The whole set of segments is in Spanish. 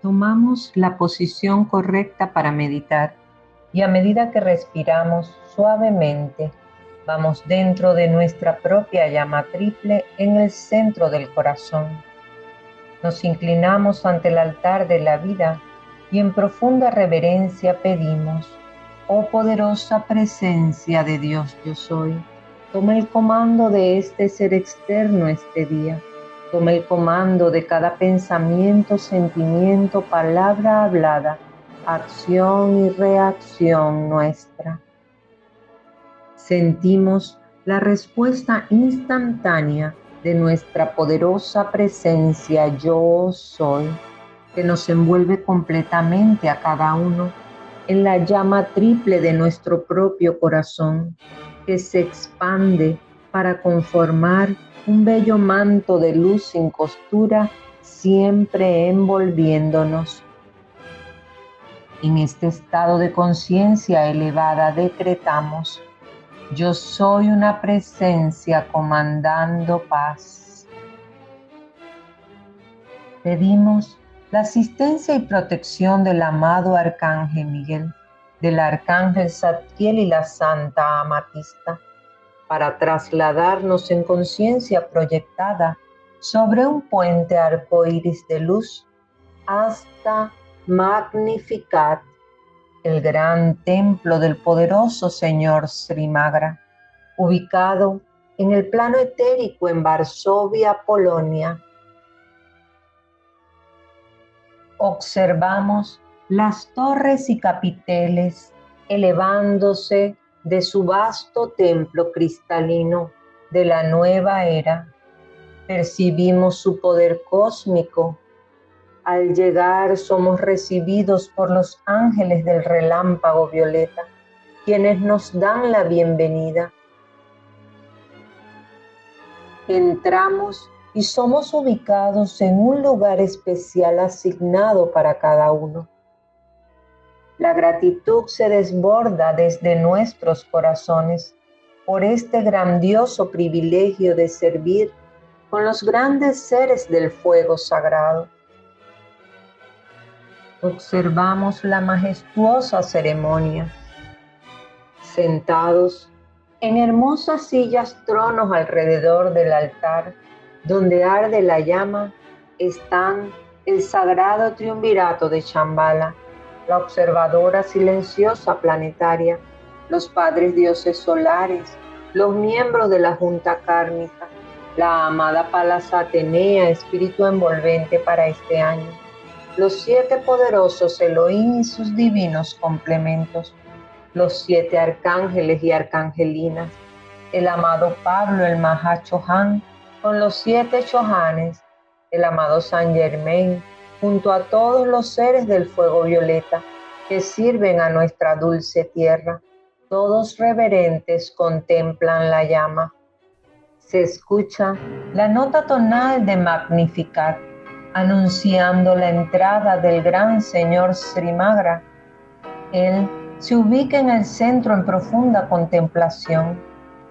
Tomamos la posición correcta para meditar y a medida que respiramos suavemente, vamos dentro de nuestra propia llama triple en el centro del corazón. Nos inclinamos ante el altar de la vida y en profunda reverencia pedimos: oh poderosa presencia de Dios yo soy, toma el comando de este ser externo este día. Toma el comando de cada pensamiento, sentimiento, palabra hablada, acción y reacción nuestra. Sentimos la respuesta instantánea de nuestra poderosa presencia yo soy, que nos envuelve completamente a cada uno en la llama triple de nuestro propio corazón, que se expande para conformar un bello manto de luz sin costura, siempre envolviéndonos. En este estado de conciencia elevada decretamos: yo soy una presencia comandando paz. Pedimos la asistencia y protección del amado Arcángel Miguel, del Arcángel Zadkiel y la Santa Amatista, para trasladarnos en conciencia proyectada sobre un puente arcoíris de luz hasta Magnificat, el gran templo del poderoso Señor Srimagra, ubicado en el plano etérico en Varsovia, Polonia. Observamos las torres y capiteles elevándose de su vasto templo cristalino de la nueva era. Percibimos su poder cósmico. Al llegar somos recibidos por los ángeles del relámpago violeta, quienes nos dan la bienvenida. Entramos y somos ubicados en un lugar especial asignado para cada uno. La gratitud se desborda desde nuestros corazones por este grandioso privilegio de servir con los grandes seres del fuego sagrado. Observamos la majestuosa ceremonia. Sentados en hermosas sillas, tronos alrededor del altar, donde arde la llama, están el sagrado triunvirato de Shambhala, la observadora silenciosa planetaria, los padres dioses solares, los miembros de la junta kármica, la amada Palas Atenea, espíritu envolvente para este año, los 7 poderosos Elohim y sus divinos complementos, los 7 arcángeles y arcangelinas, el amado Pablo, el Maha Chohan, con los 7 Chohanes, el amado Saint Germain, junto a todos los seres del fuego violeta que sirven a nuestra dulce tierra. Todos reverentes contemplan la llama. Se escucha la nota tonal de Magnificat, anunciando la entrada del gran señor Srimagra. Él se ubica en el centro en profunda contemplación,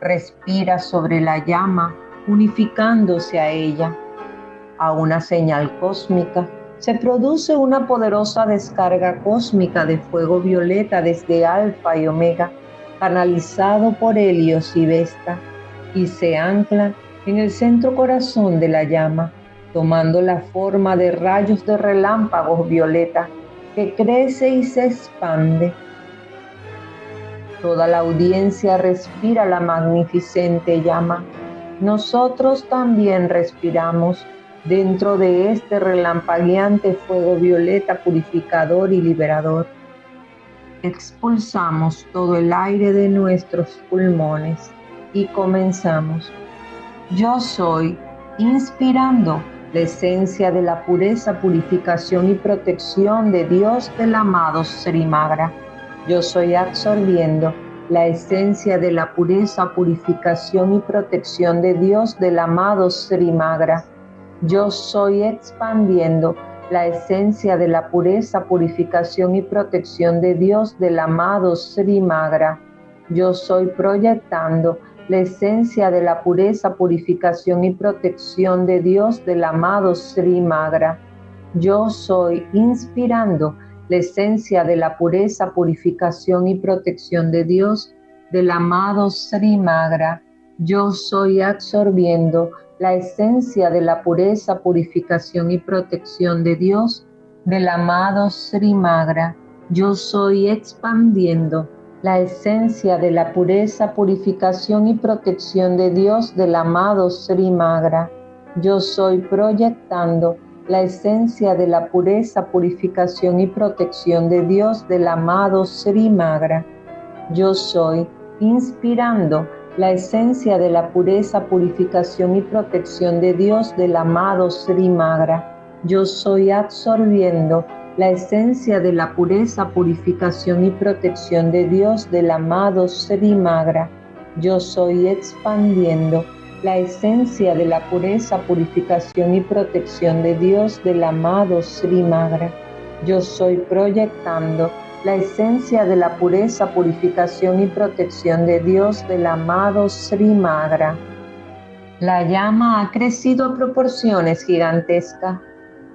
respira sobre la llama, unificándose a ella. A una señal cósmica se produce una poderosa descarga cósmica de fuego violeta desde Alfa y Omega, canalizado por Helios y Vesta, y se ancla en el centro corazón de la llama, tomando la forma de rayos de relámpagos violeta que crece y se expande. Toda la audiencia respira la magnificente llama. Nosotros también respiramos dentro de este relampagueante fuego violeta purificador y liberador. Expulsamos todo el aire de nuestros pulmones y comenzamos. Yo soy, inspirando la esencia de la pureza, purificación y protección de Dios del amado Srimagra. Yo soy, absorbiendo la esencia de la pureza, purificación y protección de Dios del amado Srimagra. Yo soy, expandiendo la esencia de la pureza, purificación y protección de Dios del amado Srimagra. Yo soy, proyectando la esencia de la pureza, purificación y protección de Dios del amado Srimagra. Yo soy inspirando la esencia de la pureza, purificación y protección de Dios, del amado Sri Magra. Yo soy absorbiendo la esencia de la pureza, purificación y protección de Dios, del amado Sri Magra. Yo soy expandiendo la esencia de la pureza, purificación y protección de Dios, del amado Sri Magra. Yo soy proyectando la esencia de la pureza, purificación y protección de Dios, del amado Sri Magra. Yo soy inspirando la esencia de la pureza, purificación y protección de Dios, del amado Sri Magra. Yo soy absorbiendo la esencia de la pureza, purificación y protección de Dios, del amado Sri Magra. Yo soy expandiendo la esencia de la pureza, purificación y protección de Dios, del amado Sri Magra. Yo soy proyectando la esencia de la pureza, purificación y protección de Dios, del amado Sri Magra. La llama ha crecido a proporciones gigantescas,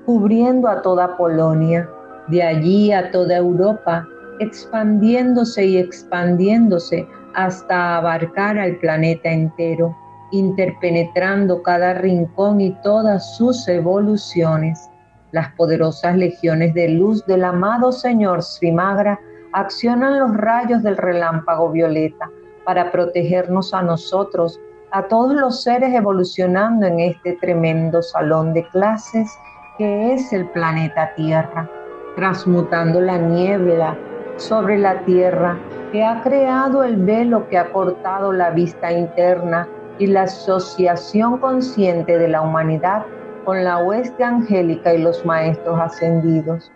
cubriendo a toda Polonia, de allí a toda Europa, expandiéndose y expandiéndose hasta abarcar al planeta entero, interpenetrando cada rincón y todas sus evoluciones. Las poderosas legiones de luz del amado Señor Sri Magra accionan los rayos del relámpago violeta para protegernos a nosotros, a todos los seres evolucionando en este tremendo salón de clases que es el planeta Tierra, transmutando la niebla sobre la Tierra que ha creado el velo que ha cortado la vista interna y la asociación consciente de la humanidad con la hueste angélica y los maestros ascendidos.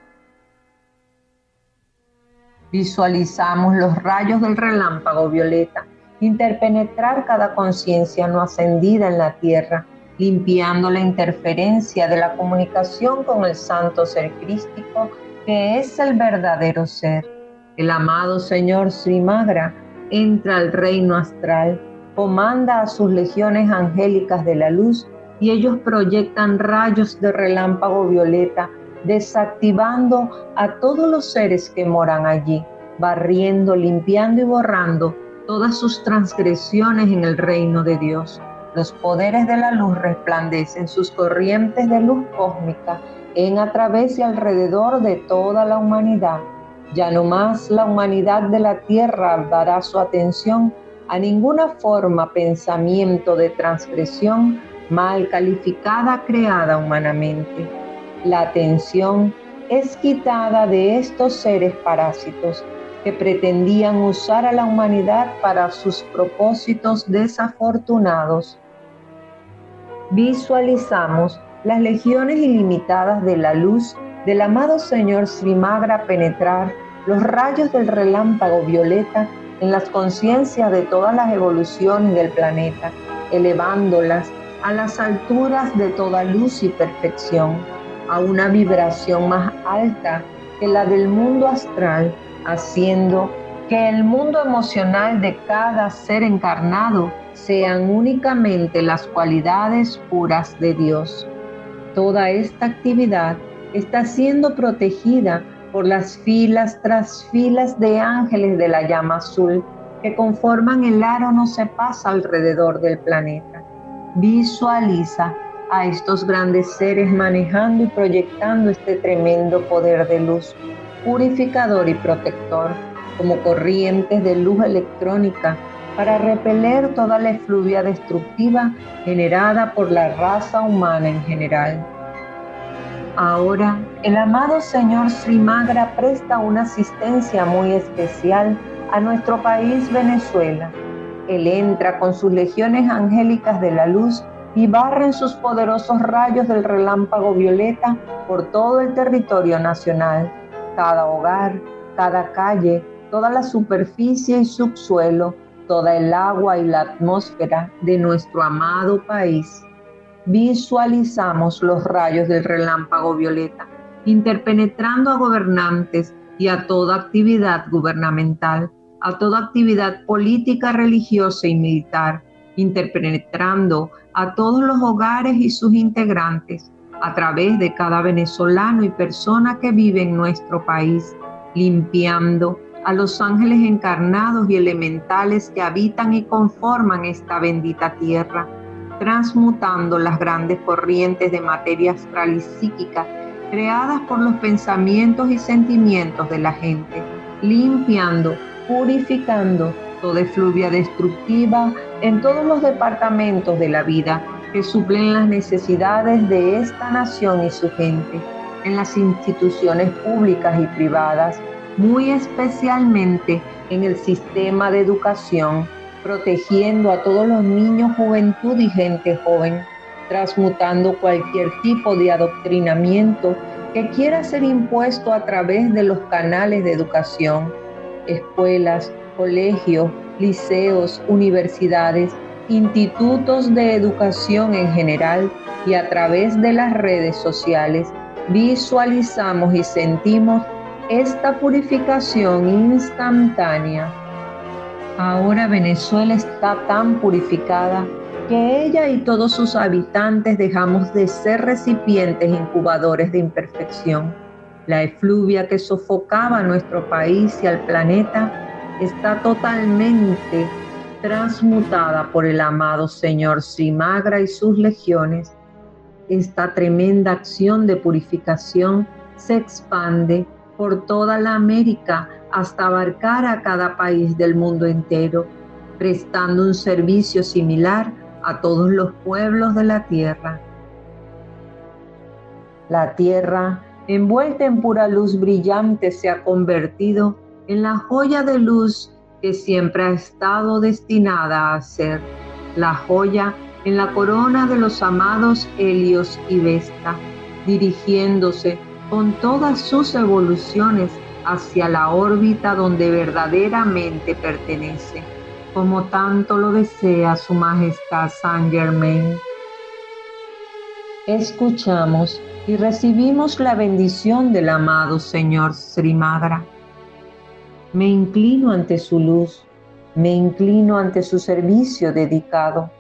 Visualizamos los rayos del relámpago violeta interpenetrar cada conciencia no ascendida en la Tierra, limpiando la interferencia de la comunicación con el santo ser crístico que es el verdadero ser. El amado Señor Sri Magra entra al reino astral, comanda a sus legiones angélicas de la luz y ellos proyectan rayos de relámpago violeta, desactivando a todos los seres que moran allí, barriendo, limpiando y borrando todas sus transgresiones en el reino de Dios. Los poderes de la luz resplandecen sus corrientes de luz cósmica en, a través y alrededor de toda la humanidad. Ya no más la humanidad de la tierra dará su atención a ninguna forma, pensamiento de transgresión mal calificada creada humanamente. La atención es quitada de estos seres parásitos que pretendían usar a la humanidad para sus propósitos desafortunados. Visualizamos las legiones ilimitadas de la luz del amado Señor Sri Magra penetrar los rayos del relámpago violeta en las conciencias de todas las evoluciones del planeta, elevándolas a las alturas de toda luz y perfección, a una vibración más alta que la del mundo astral, haciendo que el mundo emocional de cada ser encarnado sean únicamente las cualidades puras de Dios. Toda esta actividad está siendo protegida por las filas tras filas de ángeles de la llama azul que conforman el aro no se pasa alrededor del planeta. Visualiza a estos grandes seres manejando y proyectando este tremendo poder de luz, purificador y protector, como corrientes de luz electrónica para repeler toda la efluvia destructiva generada por la raza humana en general. Ahora, el amado Señor Sri Magra presta una asistencia muy especial a nuestro país Venezuela. Él entra con sus legiones angélicas de la luz y barren sus poderosos rayos del relámpago violeta por todo el territorio nacional, cada hogar, cada calle, toda la superficie y subsuelo, toda el agua y la atmósfera de nuestro amado país. Visualizamos los rayos del relámpago violeta interpenetrando a gobernantes y a toda actividad gubernamental, a toda actividad política, religiosa y militar, interpenetrando a todos los hogares y sus integrantes, a través de cada venezolano y persona que vive en nuestro país, limpiando a los ángeles encarnados y elementales que habitan y conforman esta bendita tierra, transmutando las grandes corrientes de materia astral y psíquica creadas por los pensamientos y sentimientos de la gente, limpiando, purificando toda efluvia destructiva en todos los departamentos de la vida que suplen las necesidades de esta nación y su gente, en las instituciones públicas y privadas, muy especialmente en el sistema de educación, protegiendo a todos los niños, juventud y gente joven, transmutando cualquier tipo de adoctrinamiento que quiera ser impuesto a través de los canales de educación, escuelas, colegios, liceos, universidades, institutos de educación en general y a través de las redes sociales. Visualizamos y sentimos esta purificación instantánea. Ahora Venezuela está tan purificada que ella y todos sus habitantes dejamos de ser recipientes incubadores de imperfección. La efluvia que sofocaba a nuestro país y al planeta está totalmente transmutada por el amado Señor Sri Magra y sus legiones. Esta tremenda acción de purificación se expande por toda la América hasta abarcar a cada país del mundo entero, prestando un servicio similar a todos los pueblos de la tierra. La tierra, envuelta en pura luz brillante, se ha convertido en la joya de luz que siempre ha estado destinada a ser, la joya en la corona de los amados Helios y Vesta, dirigiéndose con todas sus evoluciones hacia la órbita donde verdaderamente pertenece, como tanto lo desea su Majestad Saint Germain. Escuchamos y recibimos la bendición del amado Señor Sri Magra. Me inclino ante su luz, me inclino ante su servicio dedicado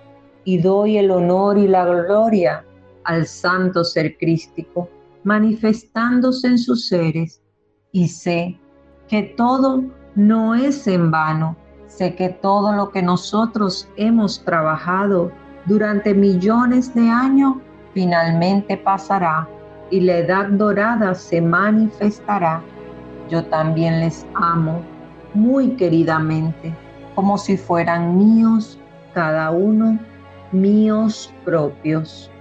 y doy el honor y la gloria al santo ser crístico, manifestándose en sus seres, y sé que todo no es en vano, sé que todo lo que nosotros hemos trabajado durante millones de años finalmente pasará y la edad dorada se manifestará. Yo también les amo muy queridamente, como si fueran míos, cada uno míos propios.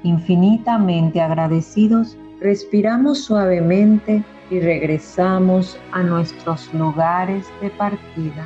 Infinitamente agradecidos, respiramos suavemente y regresamos a nuestros lugares de partida.